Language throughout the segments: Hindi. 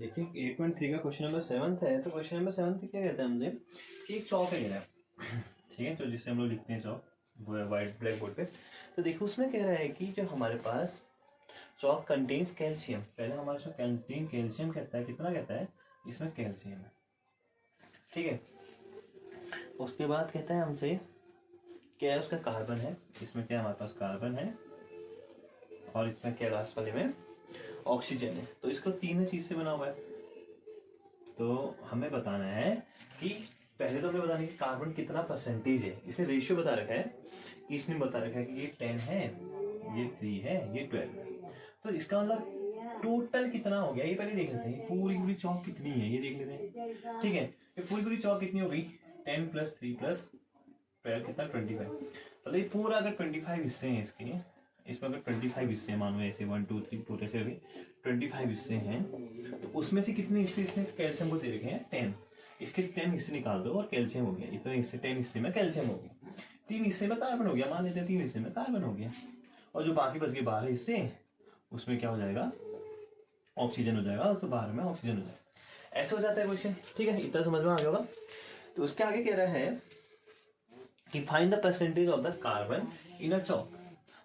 देखिए 8.3 का क्वेश्चन नंबर 7 है। तो क्वेश्चन नंबर 7 क्या कहता है हमसे कि एक चौक है मेरा, ठीक है, तो जिससे हम लोग लिखते हैं चौक वाइट ब्लैक बोर्ड पे। तो देखो उसमें कह रहा है कि जो हमारे पास चौक कंटेन्स कैल्शियम, पहले हमारे पास कंटेन कैल्शियम कहता है, कितना कहता है, इसमें कैल्शियम है, ठीक है। उसके बाद कहता है हमसे क्या है, उसका कार्बन है, इसमें क्या हमारे पास कार्बन है और इसमें क्या लास्ट वाले में ऑक्सीजन है। तो इसको तीन चीज से बना हुआ है। तो हमें बताना है कि पहले तो हमें बताना है कि कार्बन कितना परसेंटेज है। इसमें रेशियो बता रखा है कि इसने बता रखा है कि ये 10 है, ये 3 है, ये 12 है। तो इसका मतलब टोटल कितना हो गया ये पहले देख लेते हैं। पूरी पूरी चौक कितनी है ये देख लेते हैं, ठीक है। ये पूरी पूरी चौक कितनी हो गई, 10 + 3 + 12 कितना 25। मतलब ये पूरा अगर 25 हिस्से हैं इसके, इसमें अगर 25 हिस्से मानो ऐसे 1 2 3 पूरे से 25 हिस्से हैं, तो उसमें से कितने हिस्से इसमें कैल्शियम को दे रखे हैं 10। इसके 10 हिस्से निकाल दो और कैल्शियम हो गया। इतने हिस्से 10 हिस्से में कैल्शियम हो गया, 3 हिस्से में कार्बन हो गया, मान लेते हैं 3 हिस्से में कार्बन हो गया, और जो बाकी बच गए 12 हिस्से उसमें क्या हो जाएगा, ऑक्सीजन हो जाएगा। तो 12 में ऑक्सीजन हो जाएगा। ऐसे हो जाता है क्वेश्चन, ठीक है। इतना समझ में आ गया होगा। तो उसके आगे कह रहा है कि find the percentage of the carbon in a chalk.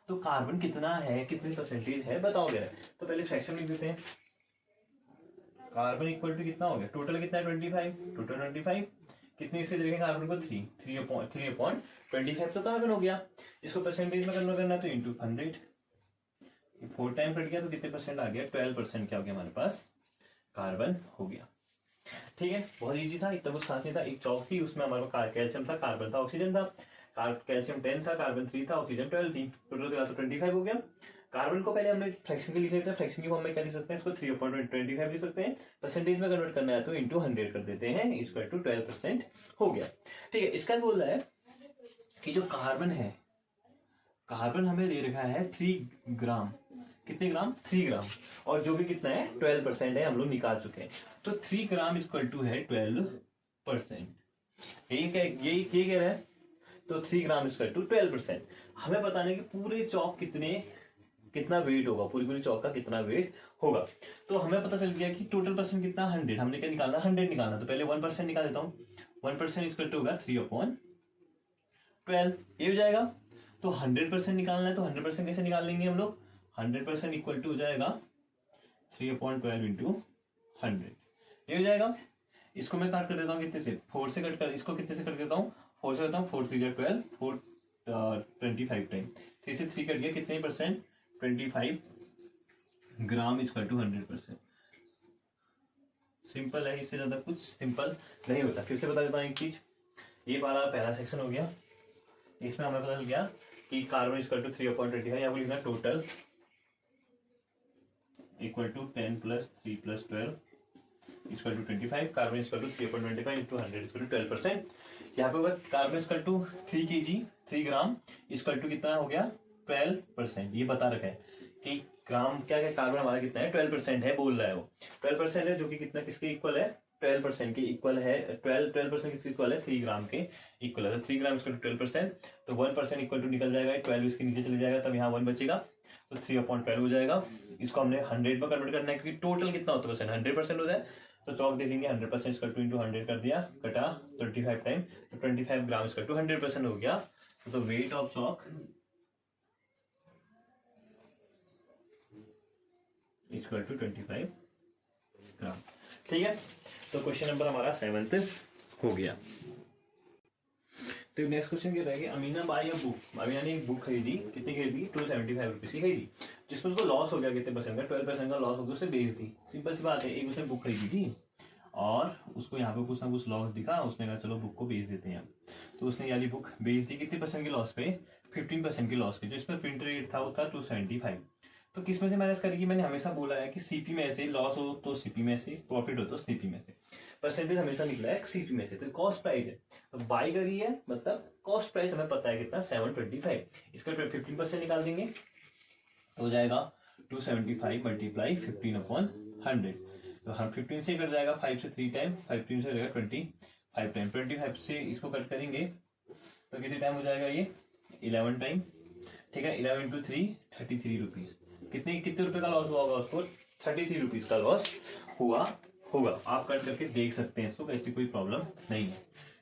तो कार्बन कितना है, कितनी परसेंटेज है बताओगे। तो पहले फ्रैक्शन लिख देते हैं। कार्बन इक्वल टू कितना हो गया, टोटल कितना है 25, टोटल 25, कितने हिस्से देखेंगे कार्बन को 3/25 तो कार्बन हो गया। इसको परसेंटेज में कन्वर्ट करना तो इंटू 100, 4 टाइम कट गया तो कितने परसेंट आ गया, 12% क्या हो गया हमारे पास, कार्बन हो गया, ठीक है। बहुत इजी था, इतना कुछ खास नहीं था। एक चौक थी, उसमें हमारे पास कैल्शियम था, कार्बन था, ऑक्सीजन था। कैल्शियम 10 था, कार्बन 3 था, ऑक्सीजन 12 थी, टोटल तो 25 हो गया। कार्बन को पहले हमने फ्रैक्शन के लिख लेते हैं। फ्रैक्शन की फॉर्म में क्या लिख सकते हैं, इसको 3/25 लिख सकते हैं। परसेंटेज में कन्वर्ट करना है तो इंटू 100 कर देते हैं, इसको 12% हो गया, ठीक है। इसका बोल रहा है कि जो कार्बन है, कार्बन हमें दे रखा है 3 ग्राम, कितने ग्राम, 3 ग्राम, और जो भी कितना है 12% है, हम लोग निकाल चुके हैं। तो 3 ग्राम इक्वल टू है 12%। यही कह रहा है। तो 3 ग्राम इक्वल टू 12%। हमें बताना है कि पूरे चौक कितना वेट होगा, पूरी पूरी चौक का कितना वेट होगा। तो हमें पता चल गया कि टोटल परसेंट कितना 100। हमने क्या निकालना, 100 निकालना। तो पहले 1% निकाल देता हूँ। 1% इक्वल टू होगा 3/12, ये हो जाएगा। तो 100% निकालना है, तो 100% कैसे निकाल लेंगे हम लोग, 100% इक्वल टू हो जाएगा 3/12 इंटू 100, ये हो जाएगा। इसको मैं काट कर देता हूँ कितने से, 4 से कट कर, इसको कितने से कट देता हूँ, 4 से करता हूँ, 4 3 12, 4 25 टाइम, 3 से 3 कट गया, कितने percent, 25 gram equal to 100%। Simple है, इससे ज्यादा कुछ सिंपल नहीं होता। फिर से बता देता हूँ एक चीज, ये वाला पहला सेक्शन हो गया। इसमें हमें पता चल गया कि कार्बन इक्वल टू 3/25, यहाँ पर लिखना total equal to 10 + 3 + 12 equal to 25, carbon equal to 3/25 into 100 equal to 12%। यहाँ पे होगा carbon equal to 3 kg, 3 gram equal to कितना हो गया 12%। ये बता रखा है कि ग्राम क्या क्या कार्बन हमारा कितना है, 12% है, बोल रहा है वो 12% है, जो कि कितना किसके इक्वल है, 12% के इक्वल है। 12% किसके इक्वल है, 3 ग्राम के इक्वल है। तो 3 ग्राम इक्वल टू 12%, तो 1% इक्वल टू निकल जाएगा, 12 इसके नीचे चले जाएगा, तब यहाँ 1 बचेगा, तो 3/12 हो जाएगा। इसको हमने 100 में कन्वर्ट करना है, क्योंकि टोटल कितना होता है परसेंट, 100% होता है। तो चौक दे देंगे 100% इक्वल टू इंटू 100 कर दिया, कटा 25 टाइम, तो 25 ग्राम इक्वल टू 100% हो गया। तो weight of chalk equal to 25 gram, ठीक है। तो क्वेश्चन नंबर हमारा 7 हो गया। तो नेक्स्ट क्वेश्चन क्या रहेगा, Amina by a book. Amina ने एक बुक खरीदी, कितनी खरीदी, 275 रुपीज की खरीदी, जिसमें उसको लॉस हो गया कितने परसेंट का, 12% का लॉस हो गया, उसने बेच दी। सिंपल सी बात है, एक उसने बुक खरीदी थी और उसको यहाँ पे कुछ ना कुछ लॉस दिखा, उसने कहा चलो बुक को बेच देते हैं। तो उसने यानी बुक बेच दी, कितने परसेंट के लॉस पे, 15% के लॉस पे। जो इसमें प्रिंट रेट था वो था 275। तो किस में से माइनस करेगी, मैंने हमेशा बोला है कि सीपी में से लॉस हो तो सीपी में से, प्रॉफिट हो तो सीपी में से, परसेंटेज हमेशा निकला है सीपी में से। तो कॉस्ट प्राइस है, तो बाई करी है, मतलब कॉस्ट प्राइस हमें पता है कितना 725। इसका 15% निकाल देंगे तो हो जाएगा 275 × 15/100। तो हम 15 से कट जाएगा, 5 से 3 टाइम, 15 से रहेगा 25 टाइम, 25 से इसको कट करेंगे तो कितने टाइम हो जाएगा ये 11 टाइम, ठीक है। 11 × 3 33 रुपीज। कितने रुपए का लॉस हुआ होगा उसको, 33 रुपीज का लॉस हुआ होगा। आप कट करके देख सकते हैं इसको, ऐसी कोई प्रॉब्लम नहीं है।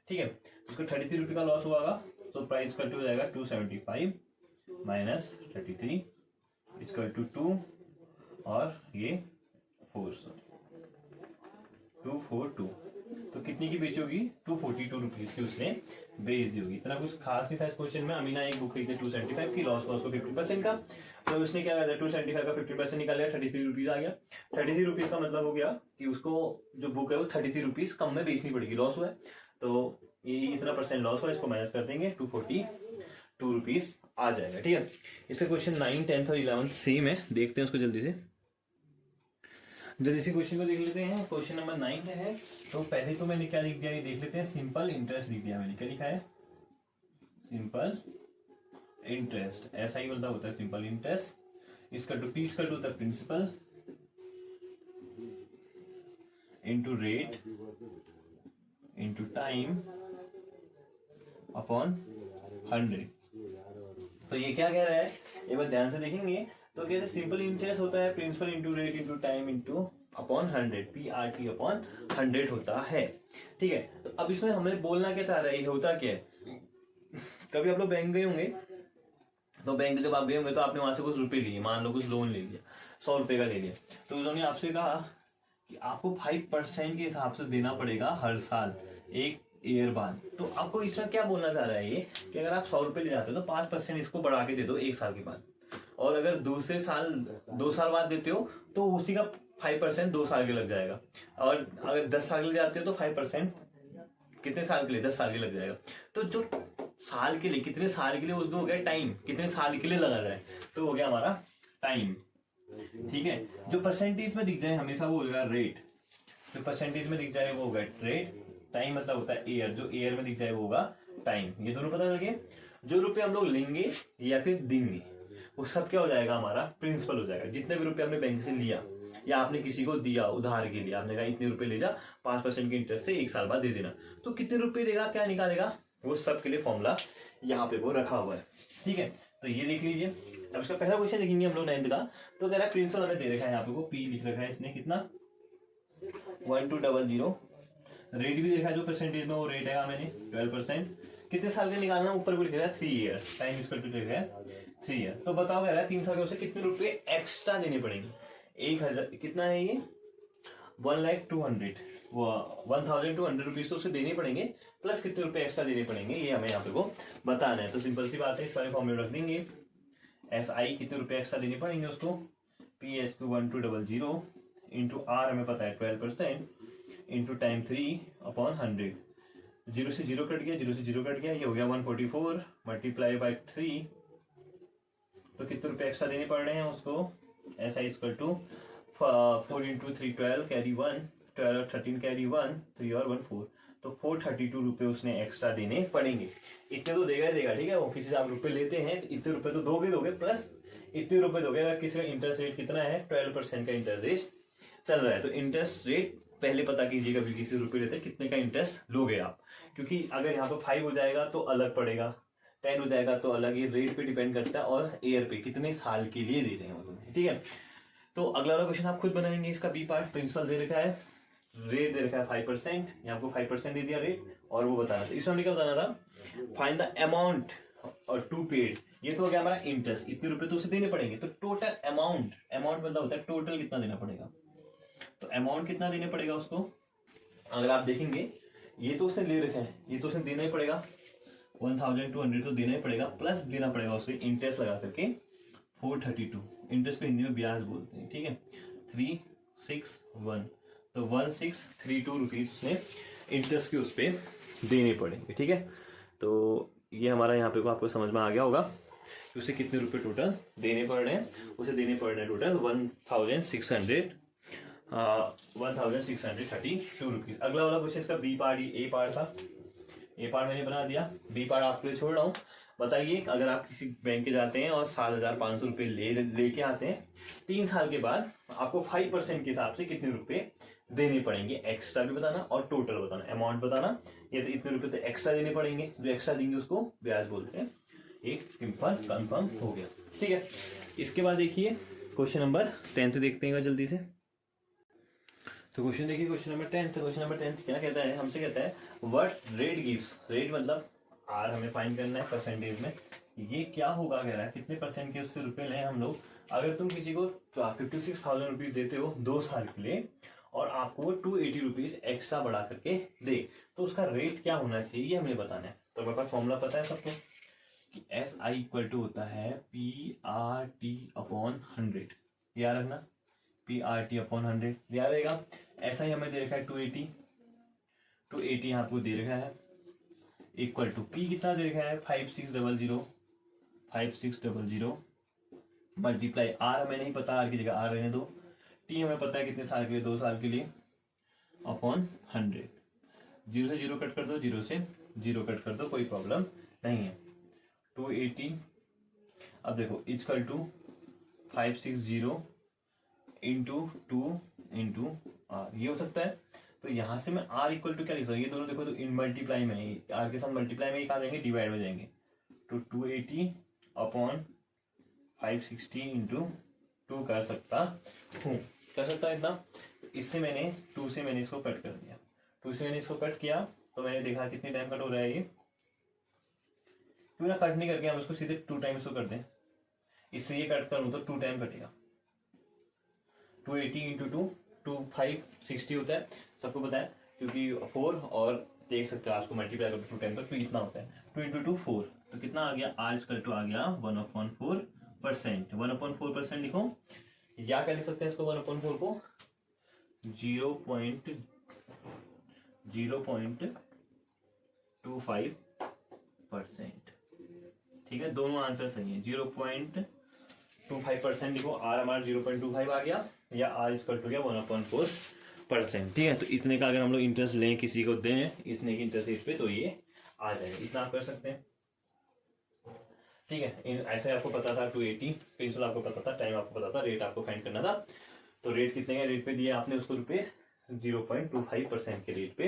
ठीक है, इसको 33 रुपये का लॉस हुआ होगा, तो प्राइस कट हो जाएगा 275 माइनस 33 इक्वल टू 2 और ये 242। तो कितनी की बेची होगी? 242 रुपीज की उसने बेच दी होगी। इतना कुछ खास नहीं था इस क्वेश्चन में। अमीना एक बुक खरीदी 275 की, लॉस हुआ उसको 50% का, तो उसने क्या करा 275 का 50% निकाला, 33 रुपीज आ गया। 33 रुपीज का मतलब हो गया कि उसको जो बुक है वो 33 रुपीज कम में बेचनी पड़ेगी, लॉस हुआ है तो ये इतना परसेंट लॉस हुआ, इसको माइनस कर देंगे, 242 रुपीज आ जाएगा। ठीक है, इसका क्वेश्चन 9, 10 और 11 सेम है, देखते हैं उसको जल्दी से क्वेश्चन को देख लेते हैं। क्वेश्चन नंबर 9 है, तो पहले तो मैंने क्या लिख दिया ये देख लेते हैं। सिंपल इंटरेस्ट लिख दिया मैंने, क्या लिखा है? सिंपल इंटरेस्ट, ऐसा ही मतलब होता है सिंपल इंटरेस्ट। इसका टू पी इसका to the principal into rate into time upon 100। तो ये क्या कह रहा है, ये बात ध्यान से देखेंगे तो कहते हैं सिंपल इंटरेस्ट होता है principal into rate into time into upon 100, PRT upon 100 होता है। ठीक है, तो अब इसमें हमें बोलना क्या चाह रहा है, ये होता क्या है? कभी आप लोग बैंक गए होंगे, तो बैंक जब आप गए होंगे तो आपने वहां से कुछ रुपए लिए, मान लो कुछ लोन ले लिया, 100 रुपए का ले लिया, तो उन्होंने आपसे कहा कि आपको 5% के हिसाब से देना पड़ेगा हर साल एक ईयर बाद। तो आपको इसमें क्या बोलना चाह रहा है ये, कि अगर आप 100 रुपए ले जाते हो तो 5% इसको बढ़ा के दे दो एक साल के बाद, और अगर दूसरे साल 2 साल बाद देते हो तो उसी का 5% 2 साल के लग जाएगा, और अगर 10 साल के लिए जाते हो तो 5% कितने साल के लिए? 10 साल के लग जाएगा। तो जो साल के लिए, कितने साल के लिए, उसको हो गया टाइम, कितने साल के लिए लगा रहा है, तो हो गया हमारा टाइम। ठीक है, जो परसेंटेज में दिख जाए हमेशा वो होगा रेट, जो परसेंटेज में दिख जाए वो होगा रेट, टाइम मतलब होता है ईयर, जो ईयर में दिख जाए वो होगा टाइम। ये दोनों पता लगे। जो रुपए हम लोग लेंगे या फिर देंगे वो सब क्या हो जाएगा, हमारा प्रिंसिपल हो जाएगा। जितने भी रुपए हमने बैंक से लिया या आपने किसी को दिया उधार के लिए, आपने कहा इतने रुपए ले जा, 5% के इंटरेस्ट से 1 साल बाद दे देना, तो कितने रुपए देगा, क्या निकालेगा, वो सब के लिए फॉर्मूला यहाँ पे वो रखा हुआ है। ठीक है, तो ये देख लीजिए। अब इसका पहला क्वेश्चन देखेंगे हम लोग 9th का, तो कह रहा है प्रिंसिपल हमें दे रखा है, यहाँ पे को पी लिख रखा है इसने, कितना 1200, रेट भी देखा जो परसेंटेज में वो रेट है मैंने 12%, कितने साल का निकालना, ऊपर को लिख रहा है 3 ईयर, टाइम इसको लिख रहा है 3 ईयर। तो बताओ कह रहा है 3 साल के उसे कितने रुपए एक्स्ट्रा देने पड़ेंगे? 1000 कितना है ये, 1,200 1,200 रुपीज तो उसे देने पड़ेंगे, प्लस कितने रुपए एक्स्ट्रा देने पड़ेंगे ये हमें यहाँ पे को बताना है। तो सिंपल सी बात है, इस वाले फॉर्मूले रख देंगे, SI कितने रुपए एक्स्ट्रा देने पड़ेंगे उसको, PH 1200 इंटू R हमें पता है 12% इंटू टाइम 3 अपॉन 100। 0 से 0 कट गया, 0 से 0 कट गया, ये हो गया 144 मल्टीप्लाई बाई 3, तो कितने रुपए एक्स्ट्रा देने पड़ रहे हैं उसको, SI equal to 4 into 3 12 carry 1, 12 और 13 कैरी 1, 3 और 1 4, तो 432 रुपए उसने एक्स्ट्रा देने पड़ेंगे। इतने तो देगा ही देगा। ठीक है, वो किसी से आप रुपए लेते हैं तो इतने रुपए तो दोगे प्लस इतने रुपए दोगे। अगर किसी का इंटरेस्ट रेट कितना है, 12% का इंटरेस्ट रेट चल रहा है, तो इंटरेस्ट रेट पहले पता कीजिएगा, भी किसी रुपए लेते हैं कितने का इंटरेस्ट लोगे आप, क्योंकि अगर यहाँ पे 5 हो जाएगा तो अलग पड़ेगा, 10 हो जाएगा तो अलग, ये रेट पे डिपेंड करता है और ईयर पे कितने साल के लिए दे रहे हैं वो तुम्हें। ठीक है, तो अगला वाला क्वेश्चन आप खुद बनाएंगे। इसका बी पार्ट, प्रिंसिपल दे रखा है, रेट दे रखा है 5%, यहाँ को 5% दे दिया रेट, और वो बताना था। इसमें क्या बताना था, फाइंड द अमाउंट और टू पेड, ये तो हो गया हमारा इंटरेस्ट, इतने रुपए तो उसे देने पड़ेंगे। तो टोटल अमाउंट, अमाउंट मतलब होता है टोटल कितना देना पड़ेगा, तो अमाउंट कितना देने पड़ेगा उसको। अगर आप देखेंगे ये तो उसने ले रखा है, ये तो उसने देना ही पड़ेगा, 1200 तो देना ही पड़ेगा, प्लस देना पड़ेगा उससे इंटरेस्ट लगा करके 432, इंटरेस्ट को हिंदी में ब्याज बोलते हैं। ठीक है, 361, तो 1632 रुपीज उसने इंटरेस्ट के उस पर देने पड़ेंगे। ठीक है, तो ये हमारा यहाँ पे को आपको समझ में आ गया होगा कि उसे कितने रुपए टोटल देने पड़ रहे हैं। उसे देने पड़ रहे हैं टोटल 1632 रुपीज। अगला वाला क्वेश्चन इसका बी पार्ट, ए पार्ट था, ए पार्ट मैंने बना दिया, बी पार्ट आपके लिए छोड़ रहा हूँ। बताइए, अगर आप किसी बैंक के जाते हैं और 7,500 रुपये लेके आते हैं, 3 साल के बाद आपको 5% के हिसाब से कितने रुपए देने पड़ेंगे, एक्स्ट्रा भी बताना और टोटल बताना, अमाउंट बताना। ये तो इतने रुपए तो एक्स्ट्रा देने पड़ेंगे, जो एक्स्ट्रा देंगे उसको ब्याज बोलते हैं। एक सिंपल कंफर्म हो गया। ठीक है, इसके बाद देखिए क्वेश्चन नंबर 10 देखते हैं जल्दी से। तो क्वेश्चन देखिए, क्वेश्चन नंबर 10 क्या कहता है, हमसे कहता है व्हाट रेट गिव्स, रेट मतलब आर हमें फाइंड करना है परसेंटेज में, ये क्या होगा कह रहा है, कितने परसेंट के उससे रुपए लें हम लोग। अगर तुम किसी को 56,000 रुपीज देते हो 2 साल के लिए और आपको वो 280 रुपीज एक्स्ट्रा बढ़ा करके दे, तो उसका रेट क्या होना चाहिए ये हमें बताना है। तो मेरे पास फॉर्मूला पता है सबको कि एस आई इक्वल टू होता है PRT/100, याद रखना PRT/100 याद रहेगा। ऐसा ही हमें दे रखा है 280 यहाँ आपको दे रखा है इक्वल टू P कितना दे रखा है 5600 मल्टीप्लाई R हमें नहीं पता, R की जगह R रहने दो, T हमें पता है कितने साल के लिए 2 साल के लिए अपॉन 100, 0 से 0 कट कर दो, 0 से 0 कट कर दो, कोई प्रॉब्लम नहीं है। 280 अब देखो equal to 560 into 2 into R, ये हो सकता है। तो यहाँ से मैं R इक्वल टू क्या लिख सकता हूँ, ये दोनों देखो तो इन मल्टीप्लाई में R के साथ मल्टीप्लाई में कहाँ जाएंगे, डिवाइड में जाएंगे। तो 280 अपॉन 560 इंटू 2 कर सकता हूँ, कर सकता है इतना। इससे मैंने 2 से मैंने इसको कट कर दिया, 2 से मैंने इसको कट किया तो मैंने देखा कितने टाइम कट हो रहा है ये। क्यों ना कट नहीं करके हम इसको सीधे 2 टाइम इसको कर दें, इससे ये कट करूँ तो 2 टाइम कटेगा। 280 इंटू 2 560 होता है, सबको पता है क्योंकि 4 और देख सकते हो आज को मल्टीप्लाई करके 2 टाइम पर, तो इतना होता है 2 इंटू 2 4, तो कितना आ गया R इक्वल टू आ गया 1/4%। 1/4% लिखो, या क्या लिख सकते हैं इसको 1/4 को 0.25%। ठीक है, दोनों आंसर सही है। 0.25% लिखो, R हमारा 0.25 आ गया या R इक्वल टू गया 1/4%। ठीक है, तो इतने का अगर हम लोग इंटरेस्ट लें किसी को दें इतने की इंटरेस्ट रेट पे, तो ये आ जाएगा, इतना आप कर सकते हैं। ठीक है, ऐसे आपको पता था 280, प्रिंसिपल आपको पता था, टाइम आपको पता था, रेट आपको फाइंड करना था। तो रेट कितने के रेट पे दिए आपने उसको रुपए 0.25% के रेट पे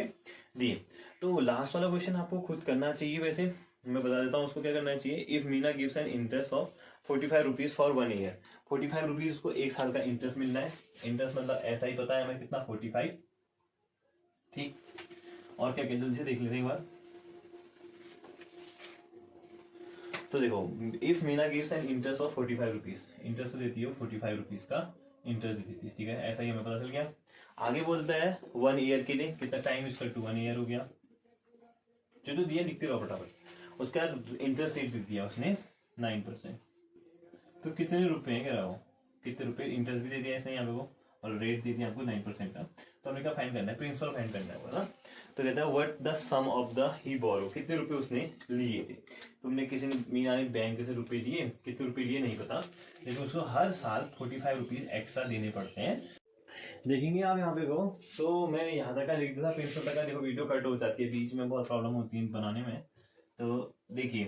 दिए। तो लास्ट वाला क्वेश्चन आपको खुद करना चाहिए, वैसे मैं बता देता हूँ उसको क्या करना चाहिए। If Meena gives an interest of 45 rupees for 1 year, 45 rupees को 1 साल का इंटरेस्ट मिलना है। इंटरेस्ट मतलब ऐसा ही पता है हमें कितना 45। ठीक, और क्या क्या जल्दी से देख लेते हैं एक बार। तो देखो if Meena gives an interest of 45 rupees, interest तो देती है 45 रुपीज का इंटरेस्ट देती थी। ठीक है, ऐसा ही हमें पता चल गया। आगे बोलता है 1 ईयर के लिए कितना टाइम इक्वल टू 1 ईयर हो गया, जो तो दिया लिखते रहो फटाफट। उसके बाद इंटरेस्ट रेट दे दिया उसने 9%, तो कितने रुपए कह रहा हो, कितने रुपए इंटरेस्ट भी दे दिया इसने यहाँ पे को, और रेट दे दिया आपको 9% का। तो हमने क्या फाइंड करना है, प्रिंसिपल फाइंड करना है ना। तो कहता है what the sum of the he borrow, कितने रुपए उसने लिए थे। तुमने किसी ने मीना ने बैंक से रुपए लिए, कितने रुपए लिए नहीं पता, लेकिन उसको हर साल 45 रुपीज एक्स्ट्रा देने पड़ते हैं। देखेंगे आप यहाँ पे को, तो मैं यहाँ तक का लिख देता, प्रिंसिपल तक का देखो वीडियो कट हो जाती है, बीच में बहुत प्रॉब्लम होती है बनाने में। तो देखिए,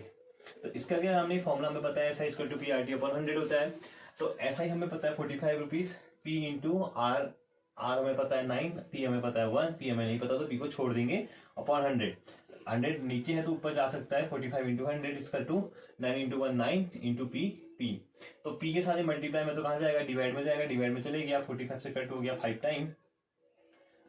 तो इसका क्या हमने फॉर्मूला हमें पता है, ऐसा इक्वल टू PRT/100 होता है। तो ऐसा ही हमें पता है 45 rupees, P into R, R हमें पता है 9, P हमें पता है 1, P हमें नहीं पता तो P को छोड़ देंगे अपॉन 100। 100 नीचे है तो ऊपर जा सकता है, 45 into 100 equal to 9 into 1 9 into P। तो P के साथ मल्टीप्लाई में तो कहाँ जाएगा, डिवाइड में जाएगा, डिवाइड में चले गया, 45 से कट हो गया 5 time,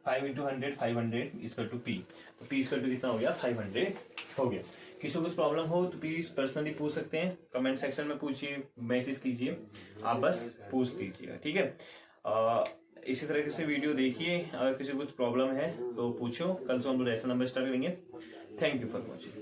5 into 100 500 equal to P। तो P इक्वल टू कितना हो गया 500 हो गया। किसी को कुछ प्रॉब्लम हो तो प्लीज पर्सनली पूछ सकते हैं, कमेंट सेक्शन में पूछिए, मैसेज कीजिए, आप बस पूछ दीजिएगा। ठीक है, इसी तरह से वीडियो देखिए, अगर किसी को कुछ प्रॉब्लम है तो पूछो। कल से हम लोग ऐसा नंबर स्टार्ट करेंगे। Thank you for watching.